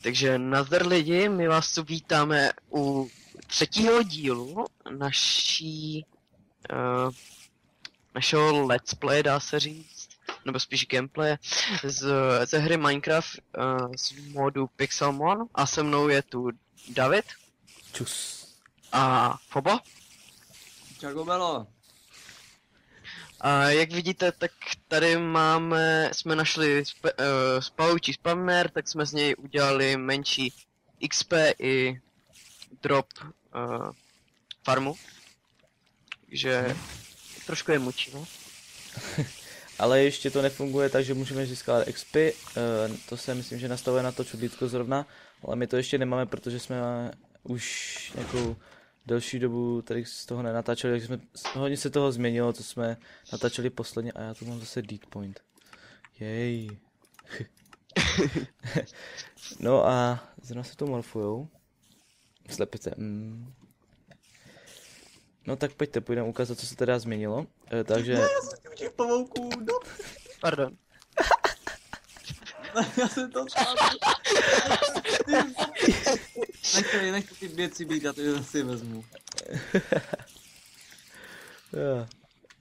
Takže nazdar lidi, my vás tu vítáme u třetího dílu našeho let's play, dá se říct, nebo spíš gameplay ze hry Minecraft z modu Pixelmon a se mnou je tu David. Čus. A Fobo. Čau, Belo. A jak vidíte, tak tady jsme našli spavoučí spawner, tak jsme z něj udělali menší XP i drop farmu. Takže trošku je mučí, no? Ale ještě to nefunguje, takže můžeme získat XP. To se myslím, že nastavuje na to čudlítko zrovna, ale my to ještě nemáme, protože jsme už nějakou delší dobu tady z toho nenatáčeli, takže hodně se toho změnilo, co jsme natáčeli posledně a já tu mám zase dead point. Jej. No a zrovna se tu morfujou. Slepice. No tak půjdeme ukázat, co se teda změnilo. Takže... Ne, já jsem těch pavouků, no. Pardon. Já jsem to sám. Nechte ty věci být, já to si vezmu.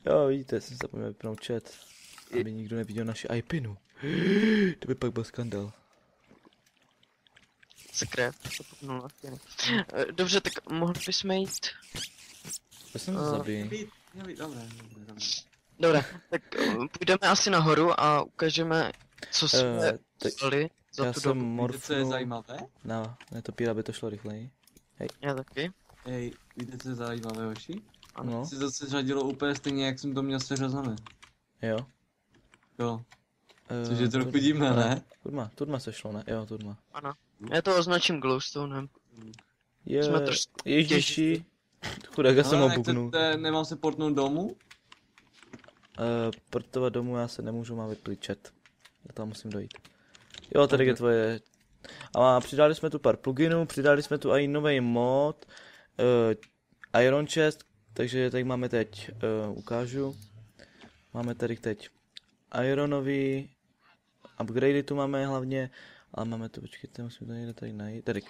Jo, vidíte, jsem zapomněl vypnout chat, aby nikdo neviděl naši IPinu. To by pak byl skandal. Sakra, to popnul na stěny. Dobře, tak mohli bychom jít. To jsem zabij. Dobré. Dobré, tak půjdeme asi nahoru a ukážeme, co jsme dostali za Já tu jsem dobu. morfnul... Co je zajímavé? Na netopír, aby to šlo rychleji. Já taky. Hej, víte, co je zajímavé, hoši? No, Jsi to seřadilo úplně stejně, jak jsem to měl seřazané. jo. Jo. Což je trochu divné, ne? Turma se šlo, ne? Jo, turma. Ano. Já to označím glowstonem. Jsme trošku Ježiši. Chudáka jsem ho buknul. Nemám se portnout domů? Portovat domů já se nemůžu, mám vyplý chat. Já tam musím dojít. Jo, tady je tvoje... A přidali jsme tu pár pluginů, přidali jsme tu i nový mod. Iron Chest, takže tady máme teď, ukážu. Máme tady teď Ironový, upgradey tu máme hlavně, ale máme tu, počkejte, musím to někde tady najít. Tady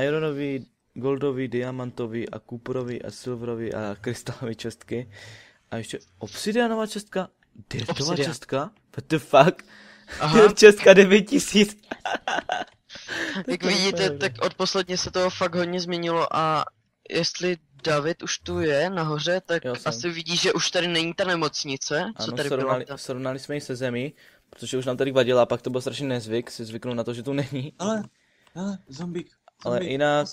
Ironový, Goldový, Diamantový a Cooperový a Silverový a Krystalový čestky. A ještě Obsidianová čestka, Dirtová čestka, what the fuck? Dirt čestka 9000. Jak vidíte, tak od posledně se toho fakt hodně změnilo a jestli David už tu je nahoře, tak asi vidí, že už tady není ta nemocnice, co ano, tady srovnali jsme ji se zemí, protože už nám tady vadila, pak to byl strašný nezvyk, si zvyknout na to, že tu není. Ale, zombík. Ale jinak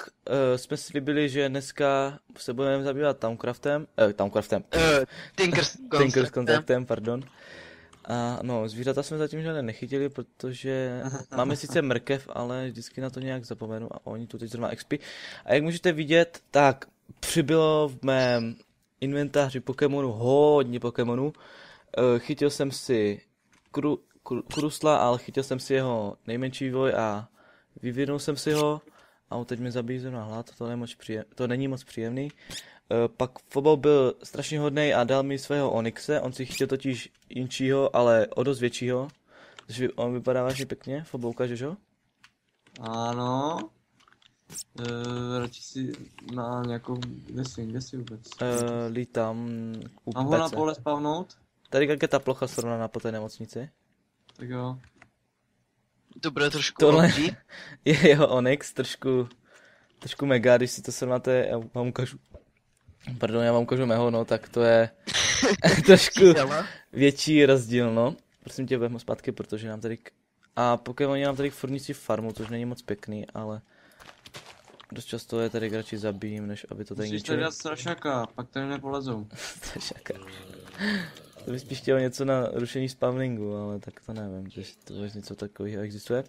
jsme si vybili, že dneska se budeme zabývat Tinker's Contractem, pardon. A no, zvířata jsme zatím žádné nechytili, protože máme sice mrkev, ale vždycky na to nějak zapomenu a oni tu teď zrovna XP. A jak můžete vidět, tak přibylo v mém inventáři Pokémonů hodně Pokémonů. Chytil jsem si Krusla, ale chytil jsem si jeho nejmenší vývoj a vyvinul jsem si ho. A teď mi zabíjí zrovna hlad, to není moc příjemný. Pak Fobo byl strašně hodnej a dal mi svého Onyxe, on si chtěl totiž jinčího, ale o dost většího. Takže on vypadá vážně pěkně, Fobo, ukážeš ho? Ano. Radši si na nějakou, kde si vůbec? Lítám u Mám ho na pole spavnout? Tady jak je ta plocha srovnaná po té nemocnici? Tak jo. To bude trošku tohle je jeho Onyx, trošku mega, když si to srovnáte, já vám ukážu mého, no, tak to je trošku větší rozdíl, no. Prosím tě, vezmu zpátky, protože nám tady... A Pokémoni nám tady furnicí farmu, což není moc pěkný, ale... Dost často je tady radši zabijím, než aby to tady ničili. Musíš tady dát strašáka, pak tady nepolezou. Strašáka. To by spíš chtělo něco na rušení spawningu, ale tak to nevím, že to něco takového existuje.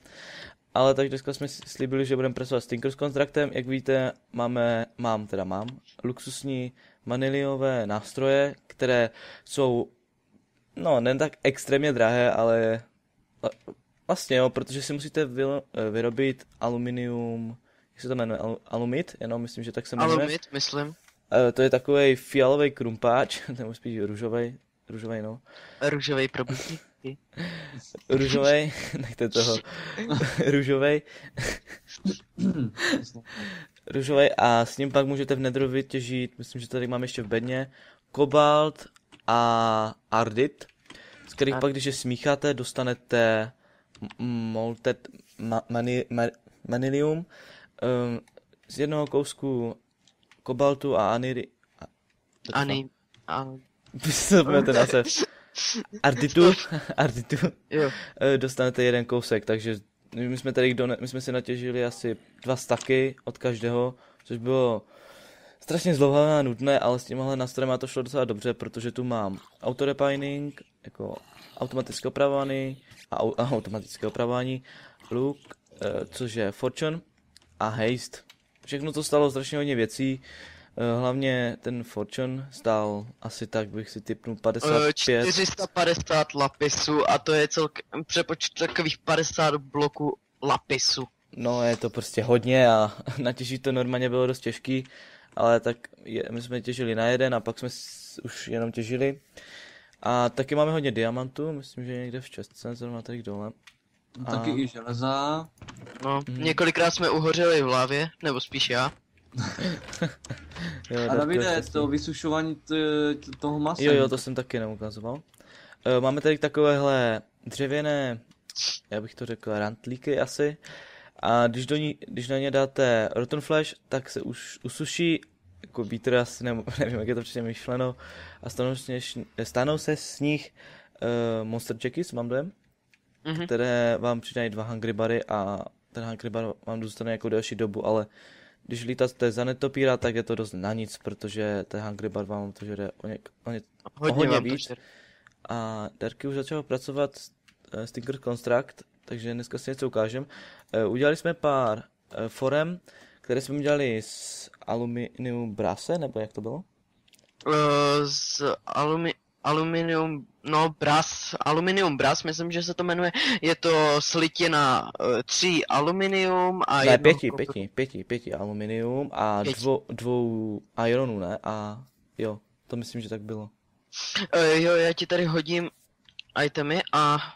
Ale tak dneska jsme si slíbili, že budeme pracovat s Tinker's Contractem. Jak vidíte, mám luxusní vaniliové nástroje, které jsou, no, ne tak extrémně drahé, ale vlastně jo, protože si musíte vyrobit aluminium, jak se to jmenuje, alumit, jenom myslím, že tak se jmenuje. Alumit, myslím. To je takovej fialový krumpáč, nebo spíš růžovej, no. Růžovej probudí. taky. Růžovej, nechte toho. Růžovej. Růžovej a s ním pak můžete v Netheru vytěžit, myslím, že tady mám ještě v bedně, kobalt a ardit, z kterých pak, když je smícháte, dostanete molted manilium, z jednoho kousku kobaltu a ten název. Arditu, Jo. dostanete jeden kousek, takže my jsme si natěžili asi 2 staky od každého, což bylo strašně zdlouhavé a nudné, ale s tímhle nástrojem to šlo docela dobře, protože tu mám autorepining, jako automatické opravování a automatické opravování, look, což je fortune a haste. Všechno to stalo strašně hodně věcí, hlavně ten fortune stál asi tak, bych si tipnul 55. 450 lapisů a to je celkem přepočet takových 50 bloků lapisu. No je to prostě hodně a natěžit to normálně bylo dost těžký, ale tak my jsme těžili na jeden a pak jsme už jenom těžili. A taky máme hodně diamantů, myslím, že někde v čestce, zrovna tady dole. A taky i železa. No, několikrát jsme uhořeli v lávě, nebo spíš já. Jo, A Davide, to vysušování toho masa. Jo, to jsem taky neukazoval. Máme tady takovéhle dřevěné, já bych to řekl, rantlíky asi. A když na ně dáte rotten flash, tak se už usuší, jako vítr asi, nevím, jak je to přesně myšleno, a stanou se z nich monster checkies, mám dojem, které vám přidají 2 hungry bary a ten hungry bar vám dostane jako delší dobu, ale když lítáte za netopíra, tak je to dost na nic, protože ten hungry bar vám to žere o hodně víc. A Darky už začal pracovat s Tinker Construct, takže dneska si něco ukážem. Udělali jsme pár forem, které jsme udělali z aluminium brase, nebo jak to bylo? Z aluminium bras, myslím, že se to jmenuje. Je to slitina 3 aluminium a ne, 5 aluminium a 2 ironů, ne? A jo, to myslím, že tak bylo. Jo, já ti tady hodím itemy a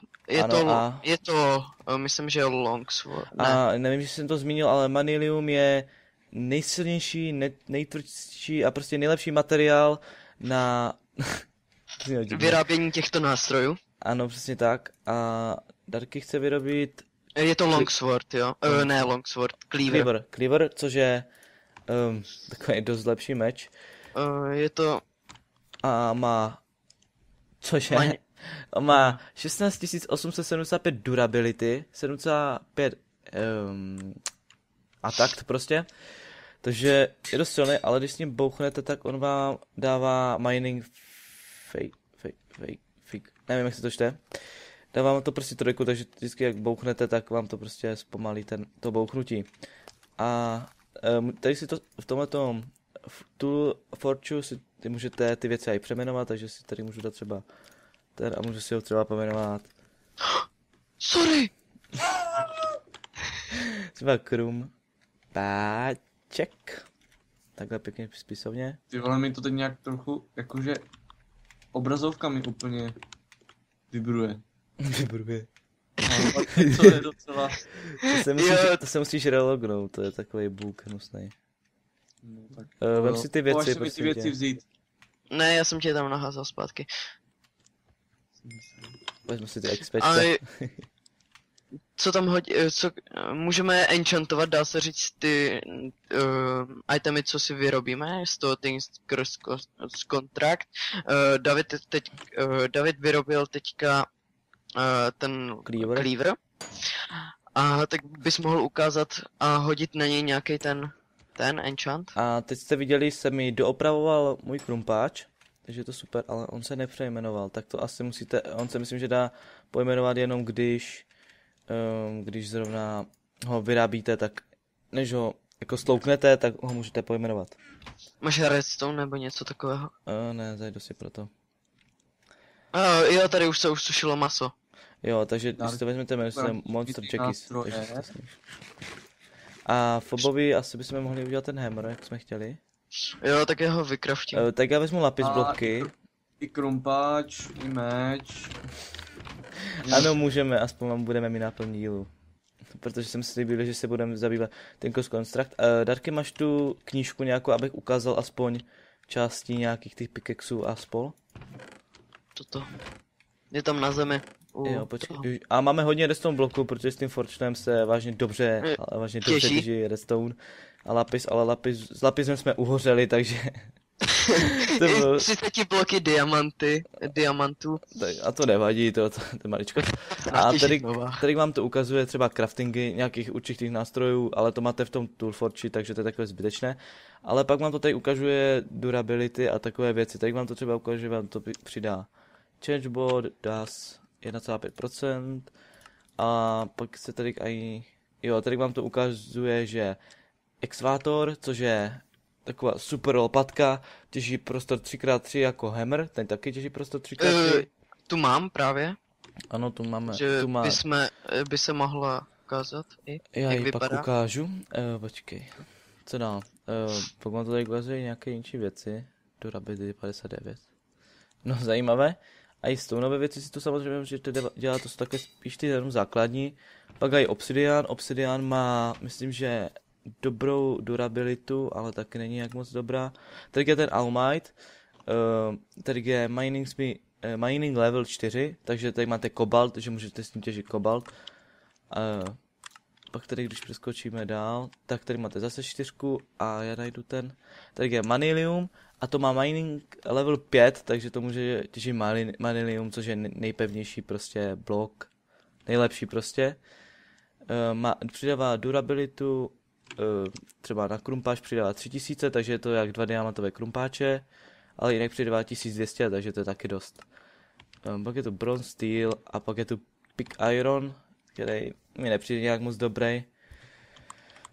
je to, myslím, že longsword. A nevím, že jsem to zmínil, ale manilium je nejsilnější, nejtvrdší a prostě nejlepší materiál na vyrábění těchto nástrojů. Ano, přesně tak. A Darky chce vyrobit... Je to longsword, jo? Ne longsword, cleaver, což je takový dost lepší meč. Je to... A má... Cože? Má 16 875 durability, 7,5 attack prostě. Takže je dost silný, ale když s ním bouchnete, tak on vám dává mining fake. Nevím, jak se to čte. Dává vám to prostě trojku, takže vždycky jak bouchnete, tak vám to prostě zpomalí to bouchnutí. A tady si to v tomhletom tool fortune si ty můžete ty věci i přeměnovat, takže si tady můžu dát třeba ten a můžu si ho třeba pojmenovat. Sorry! Třeba krum páček. Takhle pěkně spisovně. Ty vole, mi to teď nějak trochu, jakože obrazovkami úplně vibruje. Vibruje. No, to je docela... To se musíš relognout, to je takový bůk hnusnej. No, tak... Vem si ty věci, mi ty věci vzít. Ne, já jsem tě tam naházal zpátky. Vezmu si ty expečka. Ale... Co tam můžeme enchantovat, dá se říct, ty itemy, co si vyrobíme z toho Things Contract. David vyrobil teďka ten cleaver. A tak bys mohl ukázat a hodit na něj nějaký ten enchant. A teď jste viděli, se mi doopravoval můj krumpáč, takže je to super, ale on se nepřejmenoval, tak to asi musíte, on se myslím, že dá pojmenovat jenom když zrovna ho vyrábíte, tak než ho jako slouknete, tak ho můžete pojmenovat. Máš redstone nebo něco takového? Ne, zajdu si pro to. Jo, tady už se sušilo maso. Jo, takže když si to vezmete, jmenuje se Monster Checkies. A Fobovi asi bychom mohli udělat ten hammer, jak jsme chtěli. Jo, tak já ho vykraftím. Tak já vezmu lapis bloky. I krumpáč, i meč. Ano, můžeme, aspoň vám budeme mít náplň dílu. Protože jsem slíbil, že se budeme zabývat ten Cost Construct. Darky, máš tu knížku nějakou, abych ukázal aspoň části nějakých těch pickaxů a spol? Toto. Je tam na zemi. Jo, počkej. A máme hodně redstone bloků, protože s tím Fortunem se vážně dobře těží redstone. A lapis, ale s lapisem jsme uhořeli, takže... to bylo... 30 bloky diamantů. A to nevadí, to je maličko. A tady vám to ukazuje třeba craftingy nějakých určitých nástrojů, ale to máte v tom Toolforge, takže to je takové zbytečné. Ale pak vám to tady ukazuje durability a takové věci. Tady vám to třeba ukazuje, vám to přidá changeboard, das 1,5%. A pak se tady tady vám to ukazuje, že exvátor, což je taková super lopatka, těží prostor 3x3 jako hammer, ten taky těží prostor 3x3. Tu mám právě. Ano, tu máme. Že by se mohla ukázat i, já jak ji vypadá. pak ukážu. Počkej. Co dál? Pak mám tady ukazuje nějaké jiné věci. Durability 59. No, zajímavé. A i stoneové věci si tu samozřejmě můžete dělat, to jsou také spíš ty jenom základní. Pak i obsidian. Obsidian má, myslím, že dobrou durabilitu, ale taky není jak moc dobrá. Tady je ten Almite, tady je mining level 4, takže tady máte kobalt, že můžete s ním těžit kobalt. Pak tady, když přeskočíme dál, tak tady máte zase 4 a já najdu ten. Tady je Manilium a to má mining level 5, takže to může těžit Manilium, což je nejpevnější prostě blok, nejlepší prostě. Přidává durabilitu, třeba na krumpáč přidává 3000, takže je to jak 2 diamantové krumpáče, ale jinak přidává 1200, takže to je taky dost. Pak je tu bronze steel a pak je tu pick iron, který mi nepřijde nějak moc dobrý.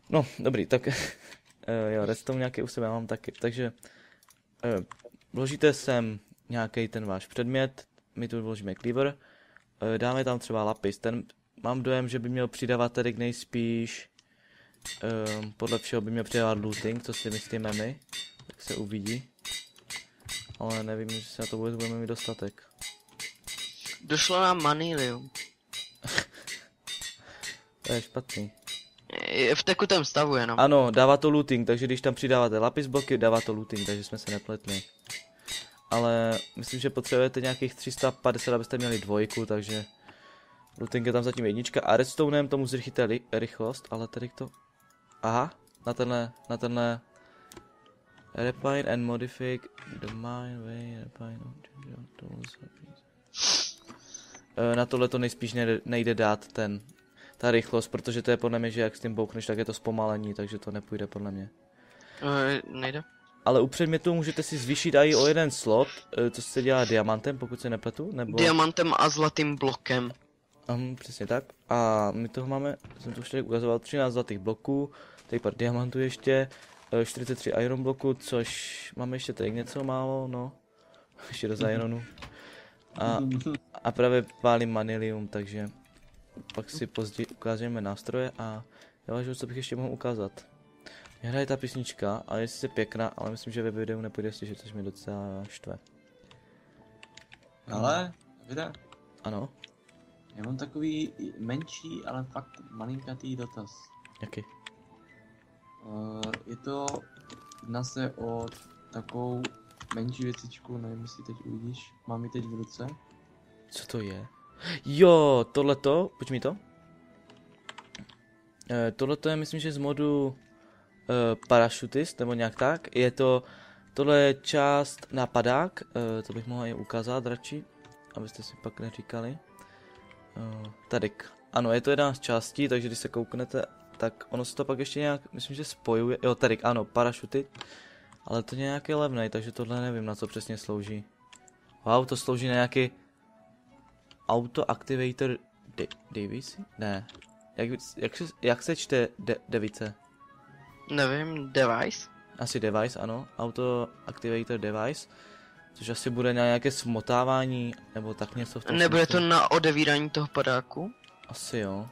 No, dobrý, tak jo, redstone nějaký u sebe mám taky, takže vložíte sem nějaký ten váš předmět, my tu vložíme cleaver, dáme tam třeba lapis, ten mám dojem, že by měl přidávat tady nejspíš podle všeho by měl přidávat looting, co si myslíme my, tak se uvidí. Ale nevím, že se na to budeme mít dostatek. Došlo nám Manilium. To je špatný. Je v tekutém stavu jenom. Ano, dává to looting, takže když tam přidáváte lapis bloky, dává to looting, takže jsme se nepletli. Ale myslím, že potřebujete nějakých 350, abyste měli 2, takže looting je tam zatím 1 a redstoneem tomu zrychlíte rychlost, ale tady to... Aha, na tenhle refine and modify the mine way, refine na tohle to nejspíš nejde dát ta rychlost, protože to je podle mě, že jak s tím boukneš, tak je to zpomalení, takže to nepůjde podle mě. Nejde. Ale u předmětu můžete si zvýšit i o 1 slot, co se dělá diamantem, pokud se nepletu, nebo... Diamantem a zlatým blokem. Přesně tak. A my toho máme, jsem to už tady ukazoval, 13 zlatých bloků, tady pár diamantů ještě, 43 iron bloků, což máme ještě tady něco málo, no. Ještě do ironu. A právě pálím manilium, takže pak si později ukážeme nástroje a já vážu, co bych ještě mohl ukázat. Mě hraje ta písnička, ale je sice pěkná, ale myslím, že ve videu nepůjde slyšet, což mi docela štve. Ale, vidíte? Ano. Já mám takový menší, ale fakt malinkatý dotaz. Jaký? Je to, jedná se o takovou menší věcičku, nevím, jestli teď uvidíš, mám ji teď v ruce. Co to je? Jo, tohleto, pojď mi to. Tohleto je, myslím, že z modu Parachutist, nebo nějak tak. Je to, tohle je část na padák, to bych mohl i ukázat radši, abyste si pak neříkali. Tady, ano, je to jedna z částí, takže když se kouknete, tak ono se to pak ještě nějak, myslím, že spojuje, jo, tady, ano, parašuty, ale to nějak je levnej, takže tohle nevím, na co přesně slouží. Wow, to slouží na nějaký Auto Activator device? Ne, jak se čte device? Nevím, device? Asi device, ano, Auto Activator device. Což asi bude na nějaké smotávání, nebo tak něco v tom Nebude smyslu. to na odevírání toho padáku? Asi jo.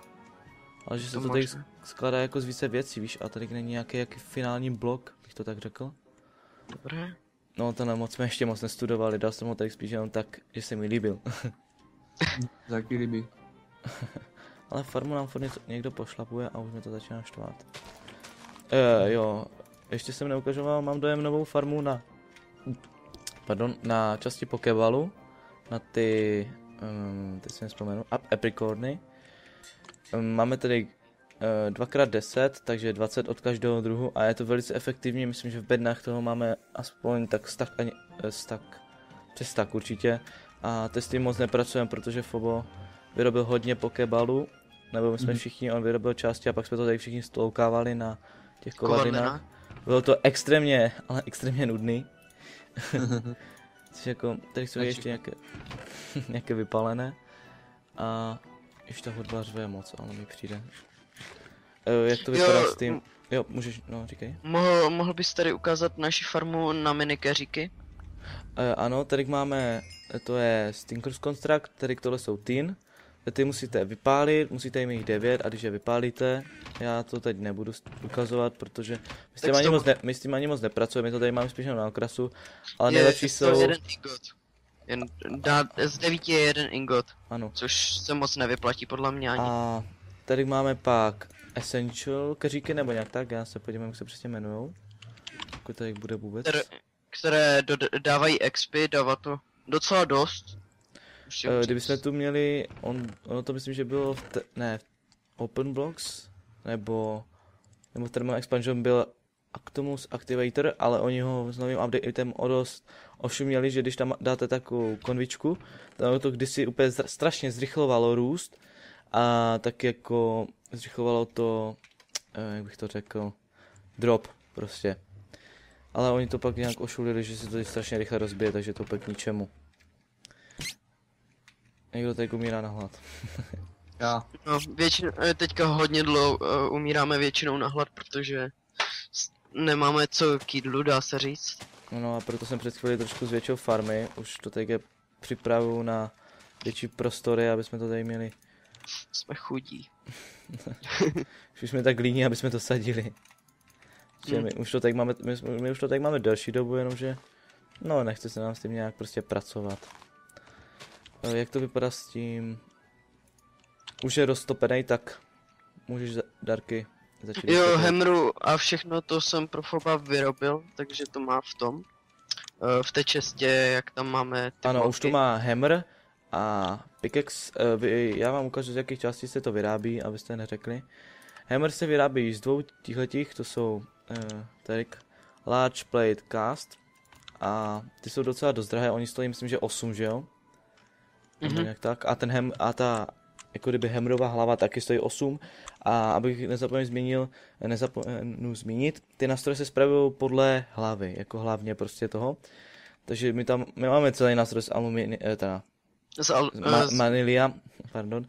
Ale že se To to tady možná. skládá jako z více věcí, víš, a tady není nějaký finální blok, bych to tak řekl. Dobré. No tenhle moc jsme ještě moc nestudovali, dal jsem ho tady spíš jenom tak, že se mi líbil. Za jaký ryby? Ale farmu nám furt někdo pošlapuje a už mě to začíná štvát. Jo, ještě jsem neukazoval, mám dojem novou farmu na... Pardon, na části Pokeballu. Na ty... teď si nespomenu, apricorny. Máme tedy 2x10, takže 20 od každého druhu a je to velice efektivní, myslím, že v bednách toho máme aspoň tak přes stack určitě. A testy moc nepracujeme, protože Fobo vyrobil hodně Pokeballu, nebo my jsme všichni, on vyrobil části a pak jsme to tady všichni stloukávali na těch kovadlinách. Bylo to extrémně, ale extrémně nudný. Což jako, tady jsou ještě nějaké vypalené. A ještě ta hudba řve moc, ale mi přijde. Jak to vypadá s tím? Jo, můžeš, no říkej. Mohl bys tady ukázat naši farmu na minikeříky? Ano, tady máme, to je Stinker's Construct, tady tohle jsou tin. Ty musíte vypálit, musíte jim jich 9 a když je vypálíte, já to teď nebudu ukazovat, protože my s tím ani moc nepracujeme, my to tady máme spíš na okrasu, ale nejlepší jsou... jeden ingot. Z 9 je jeden ingot, ano. Což se moc nevyplatí podle mě ani. A tady máme pak Essential keříky nebo nějak tak, já se podívám, jak se přesně jmenujou. Pokud tady bude vůbec. Které dávají XP, dává to docela dost. Kdybychom tu měli, ono to myslím, že bylo v Open Blocks, nebo v Thermal Expansion byl Actomus Activator, ale oni ho s novým updatem o dost ošuměli, že když tam dáte takovou konvičku, tak to kdysi úplně strašně zrychlovalo růst a tak jako zrychlovalo to, jak bych to řekl, drop prostě. Ale oni to pak nějak ošulili, že se to strašně rychle rozbije, takže to úplně k ničemu. Někdo tady umírá na hlad. Já. No, teďka hodně dlouho umíráme většinou na hlad, protože nemáme co k jídlu, dá se říct. No a proto jsem před chvíli trošku zvětšil farmy, už to teď je připravu na větší prostory, aby jsme to tady měli. Jsme chudí. Už jsme tak líní, aby jsme to sadili. My už to tak máme delší dobu, jenomže no nechce se nám s tím nějak prostě pracovat. Jak to vypadá s tím? Už je roztopený, tak můžeš Darky začít. Jo, Hammeru a všechno to jsem pro Foba vyrobil, takže to má v tom. V té čestě, jak tam máme ty ano, bloky. už tu má Hammer a Pickaxe. Já vám ukážu, z jakých částí se to vyrábí, abyste neřekli. Hammer se vyrábí z dvou těchto, to jsou Large Plate Cast. A ty jsou docela dost drahé, oni stojí myslím, že 8, že jo? Nějak tak. A ta jako kdyby Hammerová hlava taky stojí 8. A abych nezapomněl zmínit, ty nástroje se spravují podle hlavy, jako hlavně prostě toho. Takže my máme celý nástroj z Manilia, pardon.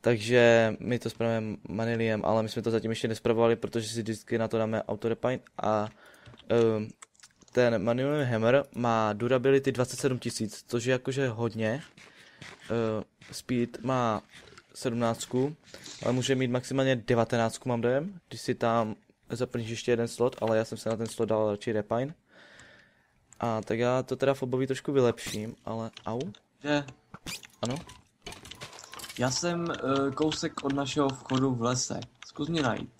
Takže my to spravujeme Maniliem, ale my jsme to zatím ještě nespravovali, protože si vždycky na to dáme autorepine a ten Manilium Hammer má durability 27 000, což je jakože hodně. Speed má 17, ale může mít maximálně 19, mám dojem, když si tam zaplníš ještě jeden slot, ale já jsem se na ten slot dal radši repine. A tak já to teda Fobovi trošku vylepším, ale au? Že? Ano? Já jsem kousek od našeho vchodu v lese. Zkus mě najít.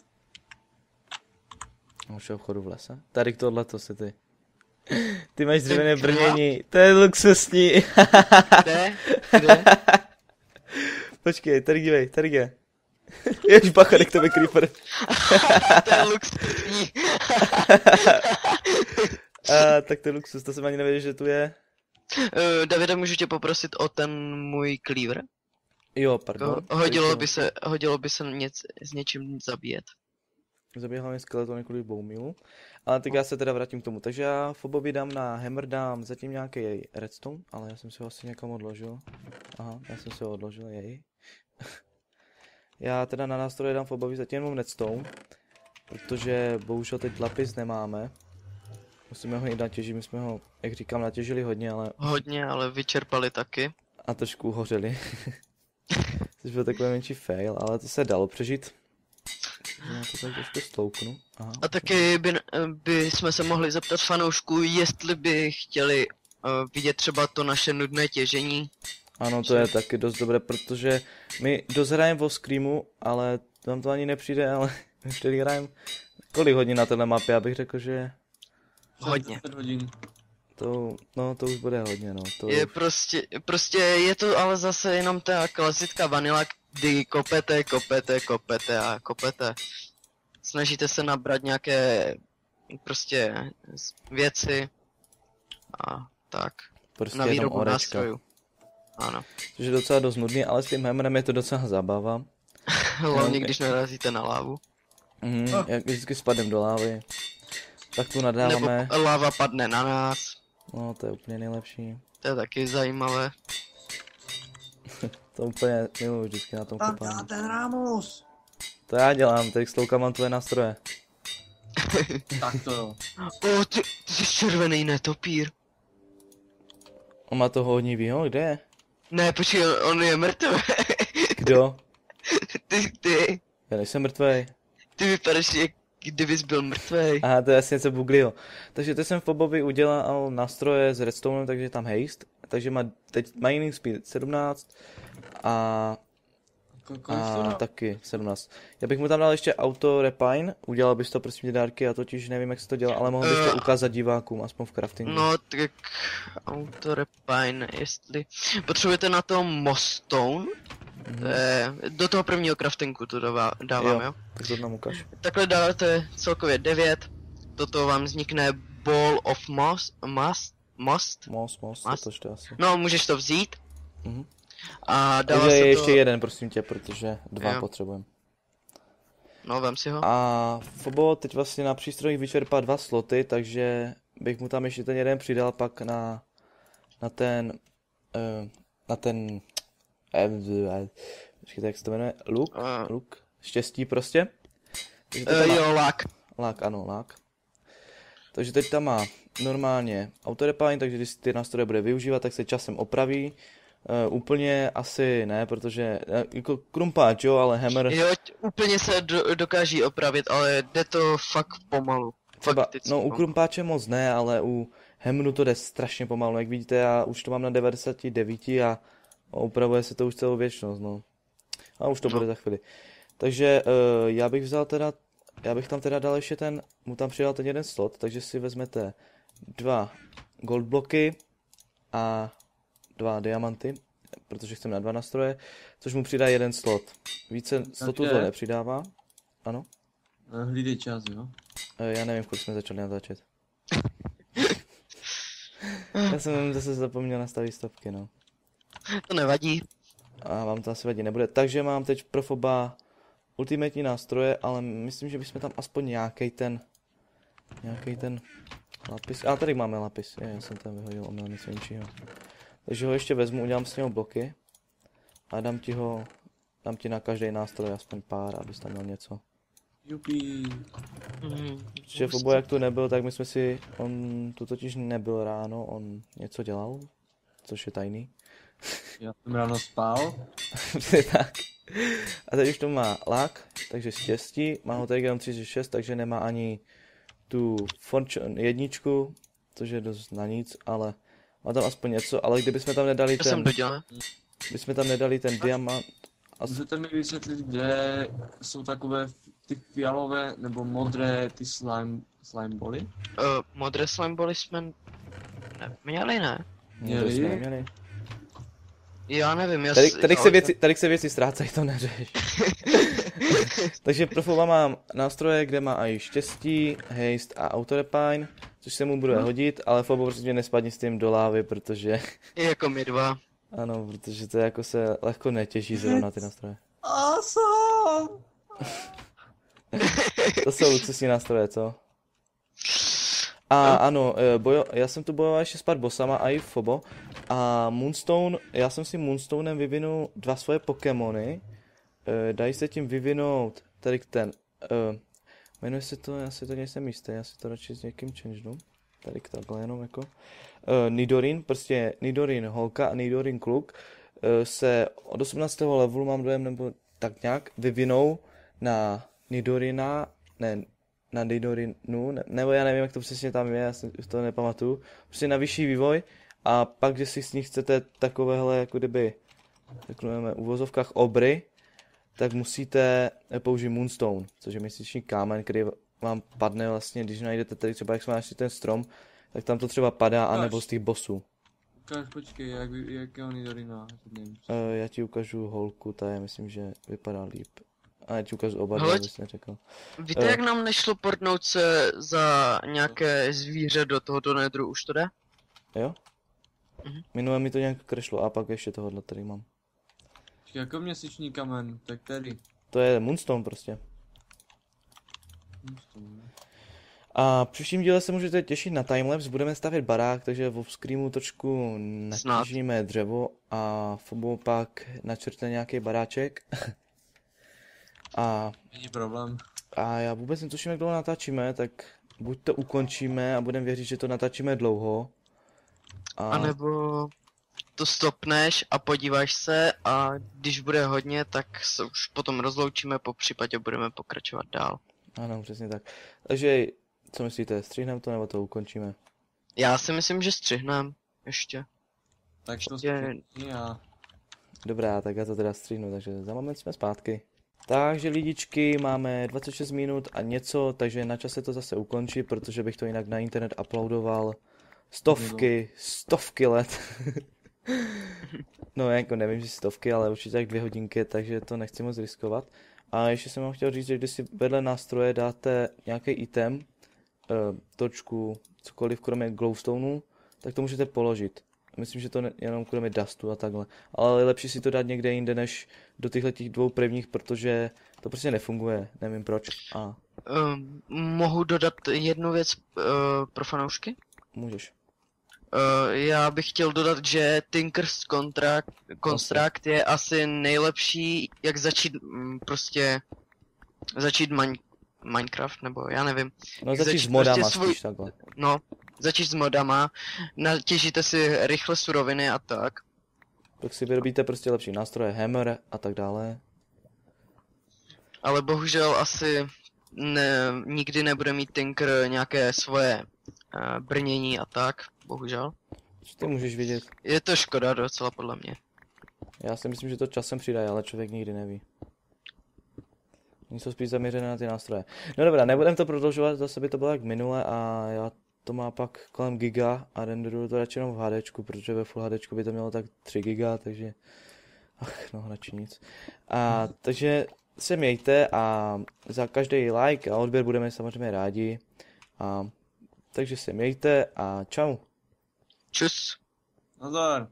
Našeho vchodu v lese? Tady tohleto si ty. Ty máš dřevěné brnění, to je luxusní. Kde? Počkej, tady dívej, tady je. Jež bacha, k tebe creeper. To je luxusní. Tak to je luxus, to jsem ani nevěděl, že tu je. Davide, můžu tě poprosit o ten můj cleaver? Jo, pardon. Hodilo by se s něčím zabíjet. Zabíjel hlavně skeleton kvůli bowmealu. Ale tak já se teda vrátím k tomu. Takže já Fobovi dám na Hammer, dám zatím nějaký redstone, ale já jsem si ho asi někam odložil. Aha, já jsem si ho odložil, jej. Já teda na nástroje dám Fobovi zatím jenom redstone, protože bohužel teď lapis nemáme. Musíme ho jít natěžit, my jsme ho, jak říkám, natěžili hodně, ale... Hodně, ale vyčerpali taky. A trošku uhořeli. Což byl takový menší fail, ale to se dalo přežít. Já to tady trošku stoupnu. Aha. A taky by jsme se mohli zeptat fanoušků, jestli by chtěli vidět třeba to naše nudné těžení. Ano, to je taky dost dobré, protože my dost hrajeme o Screamu, ale tam to ani nepřijde, ale my vtedy hrajeme kolik hodin na téhle mapě, abych řekl, že Hodně. 10 hodin. to už bude hodně, no. To Je už... prostě je to ale zase jenom ta klasická vanila, kdy kopete a kopete. Snažíte se nabrat nějaké prostě věci a tak. Prostě Na jenom výrobu orečka. nástrojů. Ano. Což je docela dost nudný, ale s tím hammerem je to docela zábava. Hlavně když narazíte na lávu. Jak vždycky spadnem do lávy. Tak tu nadáváme. Nebo láva padne na nás. No, to je úplně nejlepší. To je taky zajímavé. To úplně miluji vždycky na tom Tam kopání. dá ten Rámus. To já dělám, teď sloukám tvoje nástroje. Tak to jo. O, ty jsi červený netopír. On má toho ohnivýho, kde je? Ne, počkej, on je mrtvý. Kdo? Ty Já nejsem mrtvej. vypadáš, jak kdybys byl mrtvý. Aha, to je asi něco buglio. Takže teď jsem v Fobovi udělal nástroje s redstonem, takže je tam haste. Takže má teď mining speed 17 a taky 17. Já bych mu tam dal ještě auto repine, udělal bys to prosím tě dárky, já totiž nevím jak se to dělá, ale mohl bys to ukázat divákům, aspoň v craftingu. No, tak autorepine, jestli... Potřebujete na to mostone? Do toho prvního craftingu to dávám, jo? Tak to nám ukáž. Takhle dáte celkově 9. Toto vám vznikne ball of most. To asi. No, můžeš to vzít. Mhm. A dává Takže se je to... ještě jeden, prosím tě, protože dva Jo. potřebujeme. No, vem si ho. A Fobo teď vlastně na přístrojích vyčerpá 2 sloty, takže bych mu tam ještě ten jeden přidal pak na ten počkejte, jak se to jmenuje, luk, štěstí prostě. Takže teď tam má, Jo, lák. lák. Takže teď tam má normálně autorepine, takže když ty nástroje bude využívat, tak se časem opraví. Úplně asi ne, protože jako krumpáč, jo, ale hammer... Jo, úplně se dokáží opravit, ale jde to fakt pomalu. Třeba, Fakticky, no u krumpáče moc ne, ale u hammeru to jde strašně pomalu, jak vidíte, já už to mám na 99 a upravuje se to už celou věčnost, no. A už to bude za chvíli. Takže já bych tam teda dal ještě mu tam přidal ten jeden slot, takže si vezmete 2 gold bloky a 2 diamanty, protože chceme na 2 nástroje, což mu přidá jeden slot. Více slotů to nepřidává. Ano? Hlídej čas, jo? Já nevím, kolik jsme začali natáčet. Já jsem zase zapomněl nastavit stopky, no. To nevadí. A vám to asi vadí nebude. Takže mám teď pro Foba ultimátní nástroje, ale myslím, že bychom tam aspoň nějaký ten lapis. A tady máme lapis. Já jsem tam vyhodil omylem něco ničího. Takže ho ještě vezmu, udělám s něho bloky. A dám ti na každý nástroj aspoň pár, abys tam měl něco. Jupi. Že Fobo jak tu nebyl, tak my jsme si, on tu totiž nebyl ráno, on něco dělal, což je tajný. Já jsem ráno spal. Tak. A teď už to má lak, takže štěstí, má ho tady jenom 36, takže nemá ani tu fortune jedničku, což je dost na nic, ale má tam aspoň něco, ale kdybychom tam nedali bychom tam nedali ten diamant. Můžete mi vysvětlit, kde jsou takové ty fialové nebo modré ty slime boly? Modré slime boly jsme měli, ne? Měli. Já nevím, Tady se věci ztrácají, to neřeš. Takže pro Foba mám nástroje, kde má i štěstí, haste a autorepine, což se mu bude hodit, ale Fobo prostě nespadni s tím do lávy, protože... Jako my dva. Ano, protože to jako se lehko netěží zrovna ty nástroje. Awesome! To jsou luxusní nástroje, co? A ano, já jsem tu bojoval ještě s pár bossama a i Fobo. A Moonstone, já jsem si Moonstonem vyvinul 2 svoje Pokémony. Dají se tím vyvinout tady ten, jmenuje se to, já si to nejsem jistý, já si to radši s někým changenu. Tady takhle jenom jako. Nidorin, prostě Nidorin holka a Nidorin kluk se od 18. levelu mám dojem, nebo tak nějak vyvinou na Nidorina, ne, na Nidorinu, nebo já nevím, jak to přesně tam je, já si to nepamatuju. Prostě na vyšší vývoj A pak, že si s ní chcete takovéhle, jako kdyby, řekneme, v uvozovkách obry, tak musíte použít Moonstone, což je měsíční kámen, který vám padne vlastně, když najdete tady třeba, jak jsme našli ten strom, tak tam to třeba padá, anebo z těch bossů. Ukáž, počkej, jak je on Dorina. Já ti ukážu holku, ta je, myslím, že vypadá líp. A já ti ukážu oba, Hele, abys neřekl. Víte, jak nám nešlo portnout se za nějaké zvíře do tohoto nedru, už to jde? Jo? Mhm. Minule mi to nějak krešlo, a pak ještě tohohle tady mám. Počkej, jako měsíční kamen, tak tady. To je Moonstone prostě. A v příštím díle se můžete těšit na timelapse, budeme stavět barák, takže v screamu trošku natížíme dřevo a Fobo pak načrtne nějaký baráček. Není problém. A já vůbec netuším, jak dlouho natáčíme, tak buď to ukončíme a budeme věřit, že to natáčíme dlouho. A nebo to stopneš a podíváš se a když bude hodně, tak se už potom rozloučíme, po případě budeme pokračovat dál. Ano, přesně tak. Takže, co myslíte, střihneme to nebo to ukončíme? Já si myslím, že střihneme ještě. Tak to Ještě- já. Dobrá, tak já to teda střihnu, takže za moment jsme zpátky. Takže lidičky, máme 26 minut a něco, takže na čase to zase ukončit, protože bych to jinak na internet uploadoval stovky let. No jako nevím, že stovky, ale určitě tak 2 hodinky, takže to nechci moc riskovat. A ještě jsem vám chtěl říct, že když si vedle nástroje dáte nějaký item, točku, cokoliv kromě glowstoneu, tak to můžete položit. Myslím, že to jenom kromě dustu a takhle. Ale je lepší si to dát někde jinde, než do těchto 2 prvních, protože to prostě nefunguje. Nevím proč. A Mohu dodat jednu věc pro fanoušky? můžeš. Já bych chtěl dodat, že Tinker's Construct je asi nejlepší, jak začít prostě začít Minecraft, nebo já nevím. No Jak začít s začít modama prostě spíš takhle. No, začít s modama, natěžíte si rychle suroviny a tak. Tak si vyrobíte prostě lepší nástroje, hammer a tak dále. Ale bohužel asi nikdy nebude mít Tinker nějaké svoje brnění a tak, bohužel. Co ty můžeš vidět? Je to škoda docela podle mě. Já si myslím, že to časem přidají, ale člověk nikdy neví. Oni jsou spíš zaměřené na ty nástroje. No dobrá, nebudem to prodlužovat, zase by to bylo jak minule a já to má pak kolem giga a renderuju to radši jenom v HDčku, protože ve Full HDčku by to mělo tak 3 giga, takže... Ach, no radši nic. A takže se mějte a za každý like a odběr budeme samozřejmě rádi. A takže se mějte a čau. Čus. Nazar.